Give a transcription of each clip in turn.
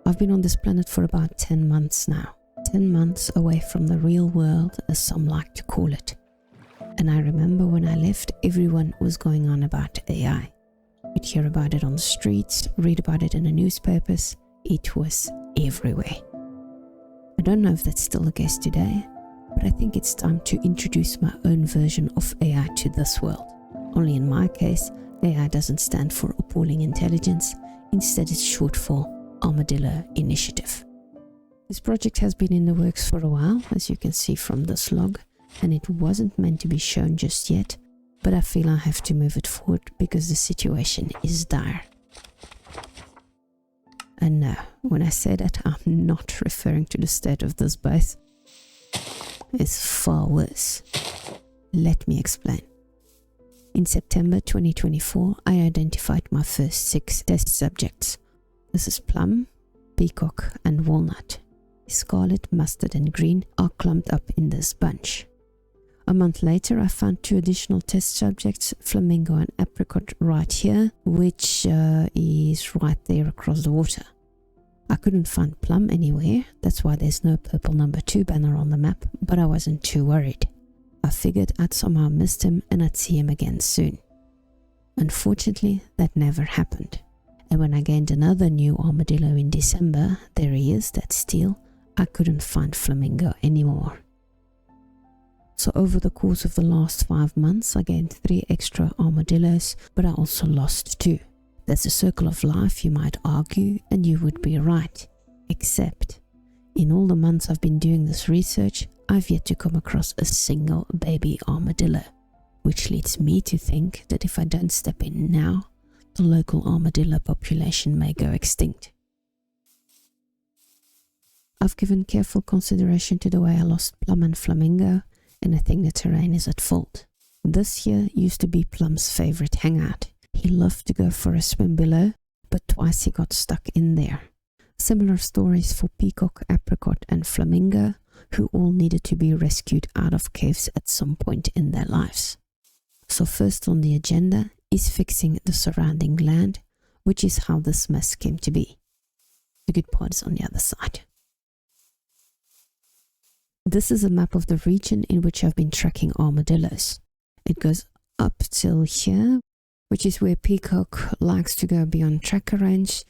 I've been on this planet for about 10 months now. 10 months away from the real world, as some like to call it. And I remember when I left, everyone was going on about AI. You'd hear about it on the streets, read about it in the newspapers. It was everywhere. I don't know if that's still the case today, but I think it's time to introduce my own version of AI to this world. Only in my case, AI doesn't stand for appalling intelligence. Instead, it's short for Armadillo Initiative. This project has been in the works for a while, as you can see from this log, and it wasn't meant to be shown just yet, but I feel I have to move it forward because the situation is dire. And no, when I say that, I'm not referring to the state of this base. It's far worse. Let me explain. In September 2024, I identified my first 6 test subjects. This is plum, peacock, and walnut. Scarlet, mustard, and green are clumped up in this bunch. A month later, I found 2 additional test subjects, flamingo and apricot, right here, which is right there across the water. I couldn't find plum anywhere, that's why there's no purple number 2 banner on the map, but I wasn't too worried. I figured I'd somehow missed him and I'd see him again soon. Unfortunately, that never happened. And when I gained another new armadillo in December, there he is, that steel, I couldn't find flamingo anymore. So over the course of the last 5 months, I gained 3 extra armadillos, but I also lost 2. That's a circle of life, you might argue, and you would be right. Except, in all the months I've been doing this research, I've yet to come across a single baby armadillo, which leads me to think that if I don't step in now, the local armadillo population may go extinct. I've given careful consideration to the way I lost Plum and Flamingo, and I think the terrain is at fault. This here used to be Plum's favorite hangout. He loved to go for a swim below, but twice he got stuck in there. Similar stories for Peacock, Apricot, and Flamingo, who all needed to be rescued out of caves at some point in their lives. So first on the agenda is fixing the surrounding land, which is how this mess came to be. The good part is on the other side. This is a map of the region in which I've been tracking armadillos. It goes up till here, which is where Peacock likes to go beyond tracker range.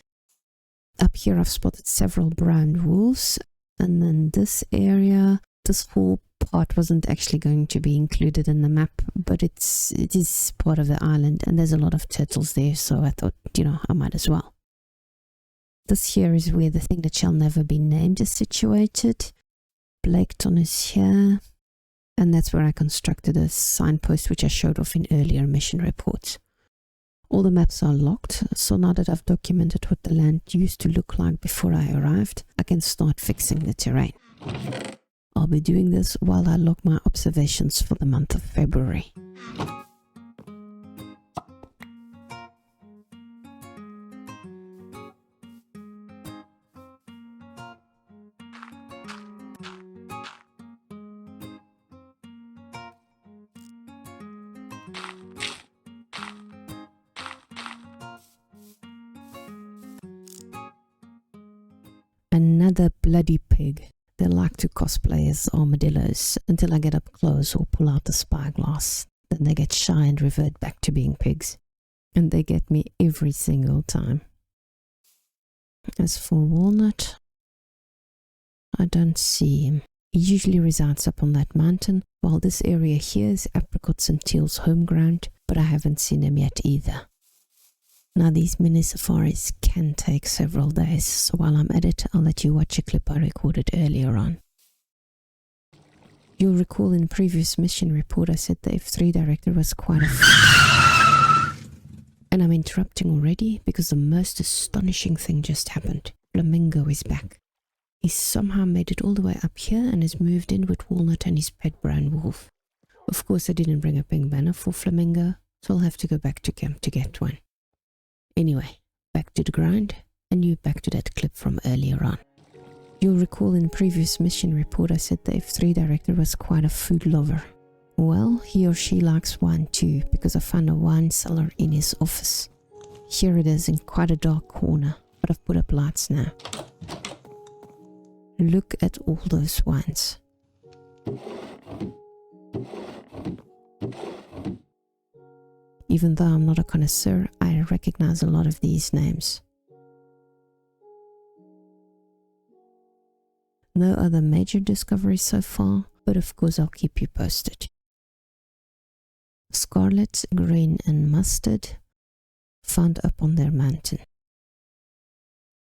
Up here I've spotted several brown wolves, and then this area, this whole part wasn't actually going to be included in the map, but it is part of the island, and there's a lot of turtles there, so I thought, I might as well. This here is where the thing that shall never be named is situated. Blaketon is here, and that's where I constructed a signpost which I showed off in earlier mission reports. All the maps are locked, so now that I've documented what the land used to look like before I arrived, I can start fixing the terrain. I'll be doing this while I log my observations for the month of February. Another bloody pig. They like to cosplay as armadillos until I get up close or pull out the spyglass. Then they get shy and revert back to being pigs. And they get me every single time. As for Walnut, I don't see him. He usually resides up on that mountain, while this area here is Apricots and Teal's home ground, but I haven't seen him yet either. Now these mini safaris can take several days, so while I'm at it, I'll let you watch a clip I recorded earlier on. You'll recall in the previous mission report I said the F3 director was quite a... And I'm interrupting already because the most astonishing thing just happened. Flamingo is back. He's somehow made it all the way up here and has moved in with Walnut and his pet brown wolf. Of course I didn't bring a pink banner for Flamingo, so I'll have to go back to camp to get one. Anyway, back to the grind, and you back to that clip from earlier on. You'll recall in the previous mission report I said the F3 director was quite a food lover. Well, he or she likes wine too, because I found a wine cellar in his office. Here it is in quite a dark corner, but I've put up lights now. Look at all those ones. Even though I'm not a connoisseur, I recognize a lot of these names. No other major discoveries so far, but of course I'll keep you posted. Scarlet, green and mustard, found up on their mountain.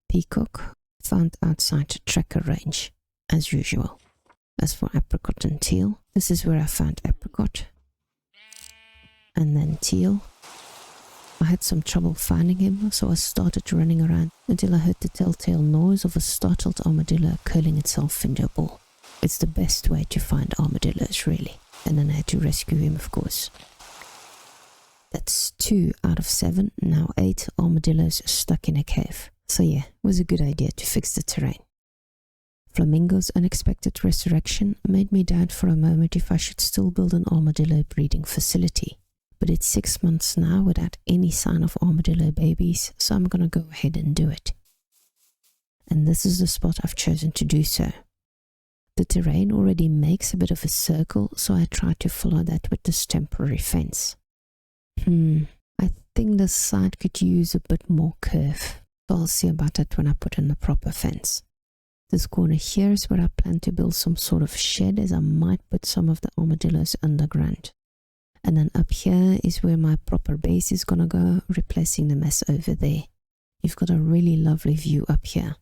Peacock, found outside tracker range, as usual. As for apricot and teal, this is where I found apricot. And then teal. I had some trouble finding him, so I started running around until I heard the telltale noise of a startled armadillo curling itself into a ball. It's the best way to find armadillos, really. And then I had to rescue him, of course. That's 2 out of 7, now 8 armadillos stuck in a cave. So yeah, it was a good idea to fix the terrain. Flamingo's unexpected resurrection made me doubt for a moment if I should still build an armadillo breeding facility. But it's 6 months now without any sign of armadillo babies, so I'm gonna go ahead and do it. And this is the spot I've chosen to do so. The terrain already makes a bit of a circle, so I tried to follow that with this temporary fence. I think the side could use a bit more curve, so I'll see about that when I put in the proper fence. This corner here is where I plan to build some sort of shed, as I might put some of the armadillos underground. And then up here is where my proper base is gonna go, replacing the mess over there. You've got a really lovely view up here.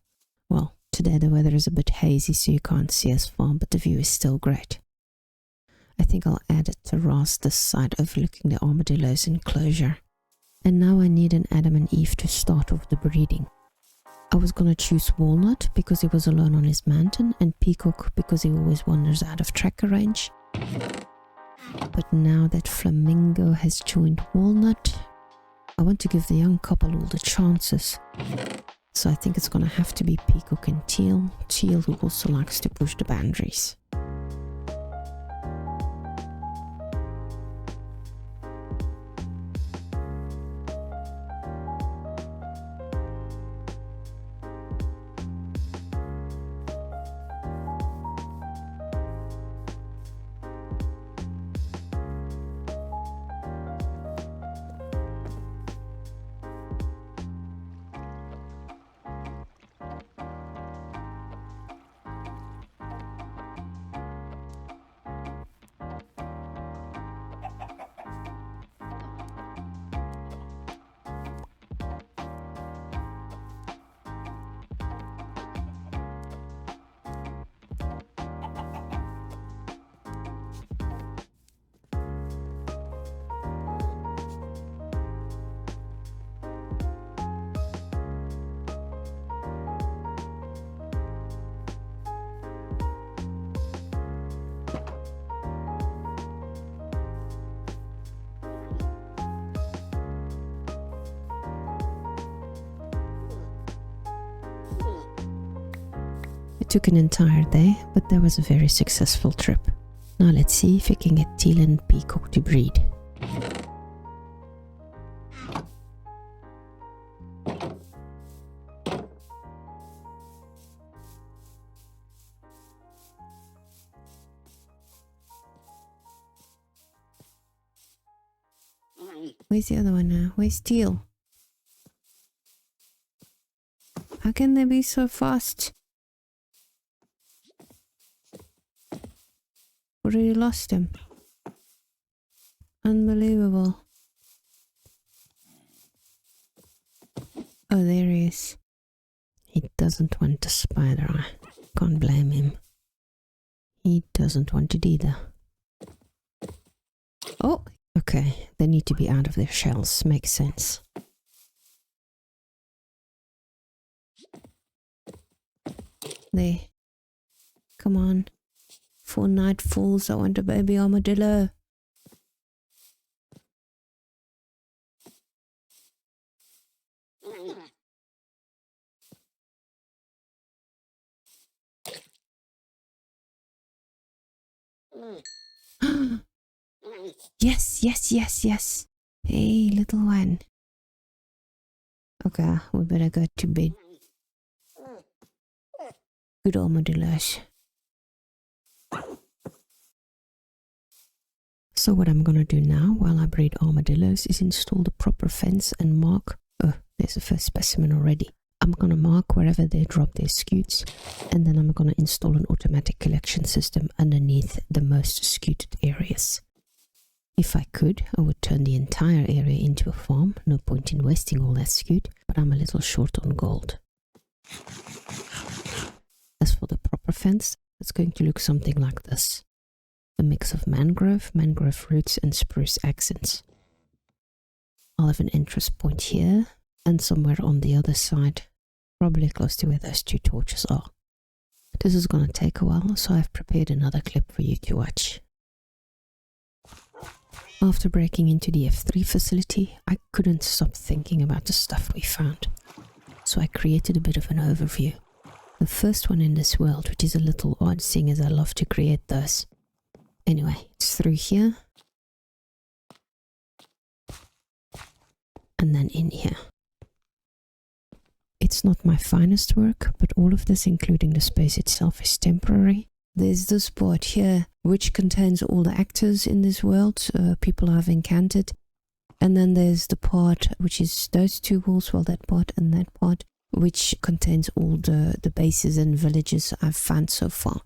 Well, today the weather is a bit hazy, so you can't see as far, but the view is still great. I think I'll add a terrace this side overlooking the armadillo's enclosure. And now I need an Adam and Eve to start off the breeding. I was gonna choose Walnut because he was alone on his mountain, and Peacock because he always wanders out of tracker range. But now that Flamingo has joined Walnut, I want to give the young couple all the chances. So I think it's gonna have to be Peacock and Teal, who also likes to push the boundaries. It took an entire day, but that was a very successful trip. Now let's see if we can get Teal and Peacock to breed. Where's the other one now? Where's Teal? How can they be so fast? Already lost him. Unbelievable. Oh, there he is. He doesn't want the spider eye. Can't blame him. He doesn't want it either. Oh, okay. They need to be out of their shells. Makes sense. There. Come on. 4 night falls, I want a baby armadillo. Yes, yes, yes, yes. Hey, little one. Okay, we better go to bed. Good armadillos. So what I'm gonna do now while I breed armadillos is install the proper fence and mark, oh, there's the first specimen already. I'm gonna mark wherever they drop their scutes, and then I'm gonna install an automatic collection system underneath the most scuted areas. If I could, I would turn the entire area into a farm, no point in wasting all that scute, but I'm a little short on gold. As for the proper fence, it's going to look something like this. A mix of mangrove roots and spruce accents. I'll have an entrance point here and somewhere on the other side, probably close to where those two torches are. This is going to take a while, so I've prepared another clip for you to watch. After breaking into the F3 facility, I couldn't stop thinking about the stuff we found, so I created a bit of an overview. The first one in this world, which is a little odd seeing as I love to create those. Anyway, it's through here, and then in here. It's not my finest work, but all of this, including the space itself, is temporary. There's this part here, which contains all the actors in this world, people I've encountered. And then there's the part, which is those two walls, well, that part and that part, which contains all the bases and villages I've found so far.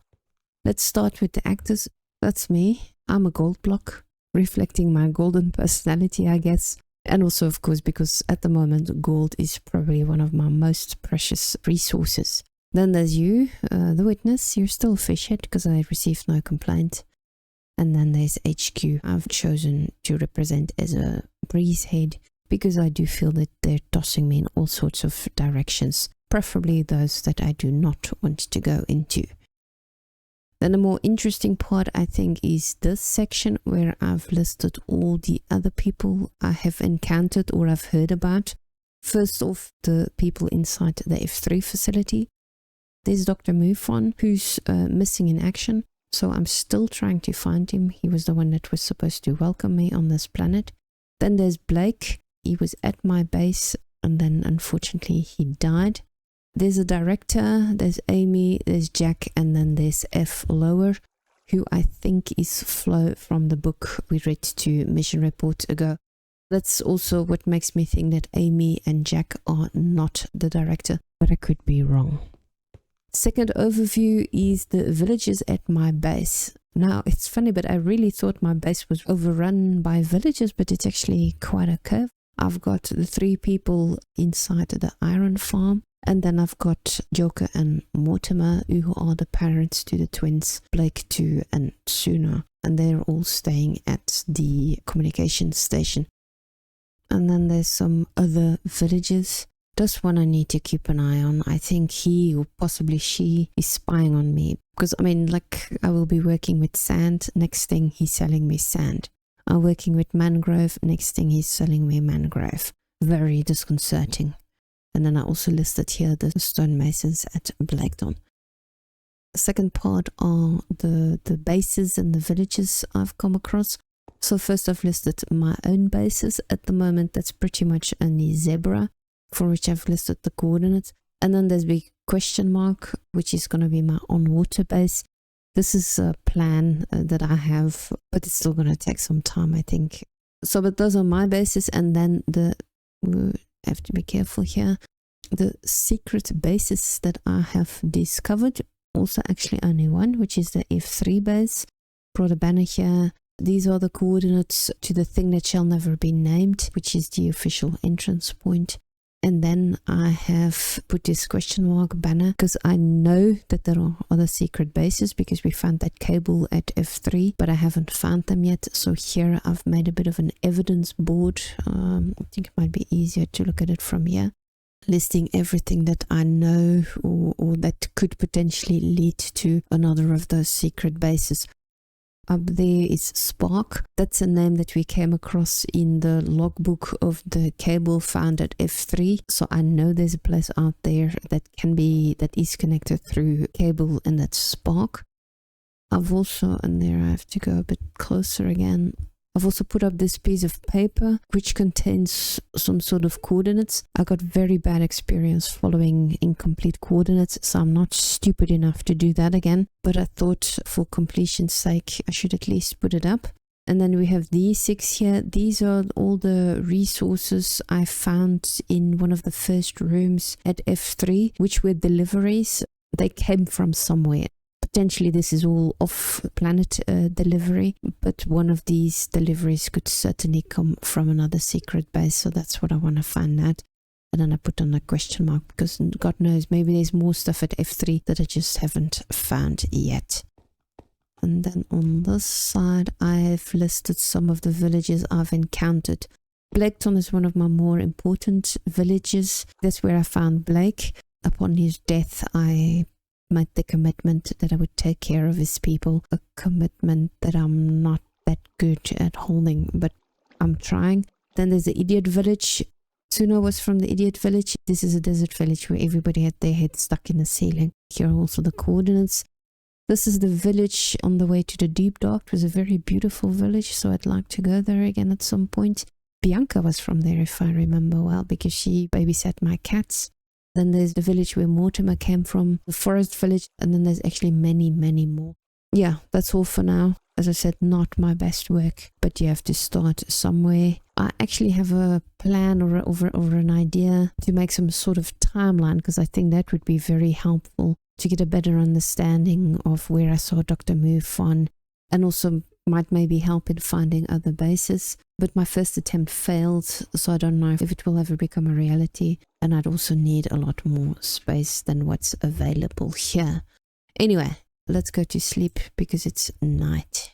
Let's start with the actors. That's me. I'm a gold block, reflecting my golden personality, I guess. And also, of course, because at the moment, gold is probably one of my most precious resources. Then there's you, the witness. You're still a fishhead because I received no complaint. And then there's HQ. I've chosen to represent as a breezehead because I do feel that they're tossing me in all sorts of directions, preferably those that I do not want to go into. Then the more interesting part, I think, is this section where I've listed all the other people I have encountered or I've heard about. First off, the people inside the F3 facility. There's Dr. Mufon, who's missing in action, so I'm still trying to find him. He was the one that was supposed to welcome me on this planet. Then there's Blake. He was at my base, and then unfortunately he died. There's a director, there's Amy, there's Jack, and then there's F. Lower, who I think is Flo from the book we read to Mission Report ago. That's also what makes me think that Amy and Jack are not the director, but I could be wrong. Second overview is the villages at my base. Now, it's funny, but I really thought my base was overrun by villages, but it's actually quite a curve. I've got the 3 people inside the iron farm. And then I've got Joker and Mortimer, who are the parents to the twins, Blake 2 and Suna. And they're all staying at the communication station. And then there's some other villages. This one I need to keep an eye on. I think he or possibly she is spying on me. Because, I mean, like, I will be working with sand. Next thing, he's selling me sand. I'm working with mangrove. Next thing, he's selling me mangrove. Very disconcerting. And then I also listed here the stonemasons at Blackdown. The second part are the bases and the villages I've come across. So first I've listed my own bases. At the moment, that's pretty much only Zebra, for which I've listed the coordinates. And then there's big question mark, which is going to be my on-water base. This is a plan that I have, but it's still going to take some time, I think. So, but those are my bases. And then I have to be careful here. The secret bases that I have discovered, also actually only one, which is the F3 base. Brought a banner here. These are the coordinates to the thing that shall never be named, which is the official entrance point. And then I have put this question mark banner because I know that there are other secret bases because we found that cable at F3, but I haven't found them yet. So here I've made a bit of an evidence board. I think it might be easier to look at it from here, listing everything that I know or that could potentially lead to another of those secret bases. Up there is Spark. That's a name that we came across in the logbook of the cable found at F3. So I know there's a place out there that is connected through cable, and that's Spark. I've also, and there I have to go a bit closer again, I've also put up this piece of paper which contains some sort of coordinates. I got very bad experience following incomplete coordinates, so I'm not stupid enough to do that again. But I thought for completion's sake, I should at least put it up. And then we have these 6 here. These are all the resources I found in one of the first rooms at F3, which were deliveries. They came from somewhere. Potentially this is all off-planet delivery, but one of these deliveries could certainly come from another secret base, so that's what I want to find out. And then I put on a question mark, because God knows, maybe there's more stuff at F3 that I just haven't found yet. And then on this side, I've listed some of the villages I've encountered. Blaketon is one of my more important villages. That's where I found Blake. Upon his death, I made the commitment that I would take care of his people, a commitment that I'm not that good at holding, but I'm trying. Then there's the idiot village. Suna was from the idiot village. This is a desert village where everybody had their head stuck in the ceiling. Here are also the coordinates. This is the village on the way to the deep dark. It was a very beautiful village, so I'd like to go there again at some point. Bianca was from there, if I remember well, because she babysat my cats. Then there's the village where Mortimer came from, the forest village, and then there's actually many, many more. Yeah, that's all for now. As I said, not my best work, but you have to start somewhere. I actually have a plan or an idea to make some sort of timeline, because I think that would be very helpful to get a better understanding of where I saw Dr. move on, and also might maybe help in finding other bases. But my first attempt failed, so I don't know if it will ever become a reality, and I'd also need a lot more space than what's available here. Anyway, let's go to sleep because it's night.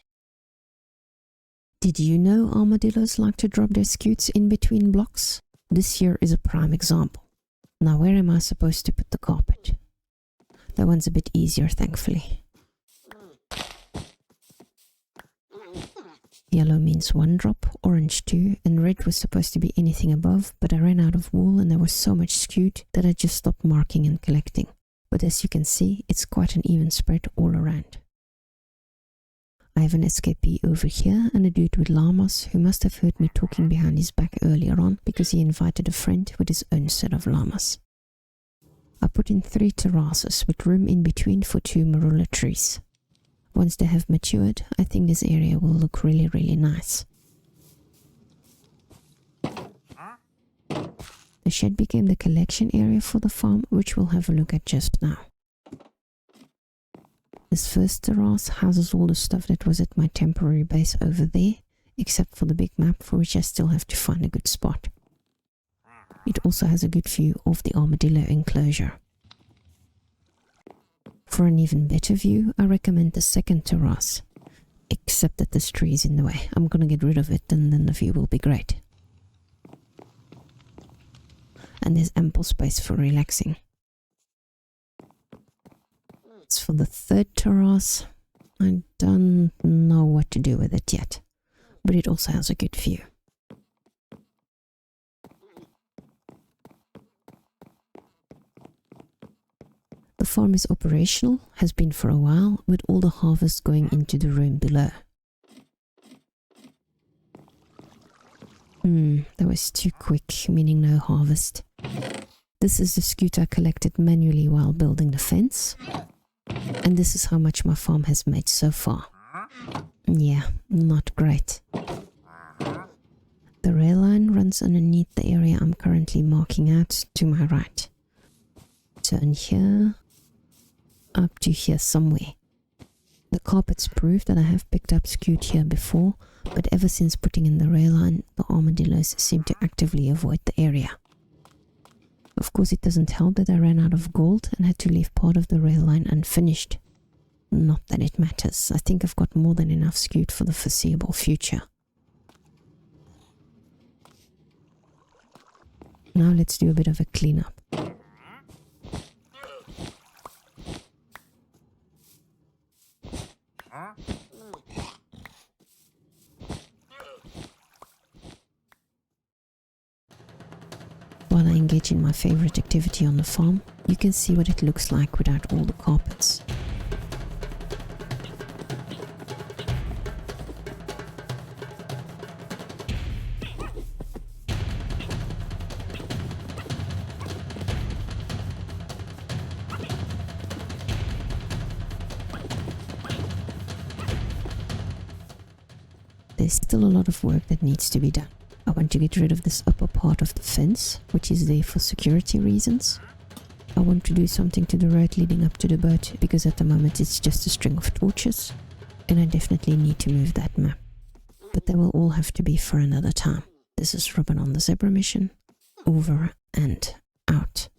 Did you know armadillos like to drop their scutes in between blocks? This here is a prime example. Now where am I supposed to put the carpet? That one's a bit easier, thankfully. Yellow means 1 drop, orange 2, and red was supposed to be anything above, but I ran out of wool and there was so much scute that I just stopped marking and collecting. But as you can see, it's quite an even spread all around. I have an escapee over here and a dude with llamas who must have heard me talking behind his back earlier on because he invited a friend with his own set of llamas. I put in 3 terraces with room in between for 2 marula trees. Once they have matured, I think this area will look really, really nice. The shed became the collection area for the farm, which we'll have a look at just now. This first terrace houses all the stuff that was at my temporary base over there, except for the big map, for which I still have to find a good spot. It also has a good view of the armadillo enclosure. For an even better view, I recommend the second terrace, except that this tree is in the way. I'm gonna get rid of it and then the view will be great. And there's ample space for relaxing. As for the third terrace, I don't know what to do with it yet, but it also has a good view. The farm is operational, has been for a while, with all the harvest going into the room below. That was too quick, meaning no harvest. This is the scute I collected manually while building the fence. And this is how much my farm has made so far. Yeah, not great. The rail line runs underneath the area I'm currently marking out to my right. Turn here, up to here somewhere. The carpets prove that I have picked up scute here before, but ever since putting in the rail line, the armadillos seem to actively avoid the area. Of course, it doesn't help that I ran out of gold and had to leave part of the rail line unfinished. Not that it matters. I think I've got more than enough scute for the foreseeable future. Now let's do a bit of a cleanup. While I engage in my favorite activity on the farm, you can see what it looks like without all the carpets. there's still a lot of work that needs to be done. I want to get rid of this upper part of the fence, which is there for security reasons. I want to do something to the road leading up to the boat, because at the moment it's just a string of torches, and I definitely need to move that map. But they will all have to be for another time. This is Robin on the Zebra Mission, over and out.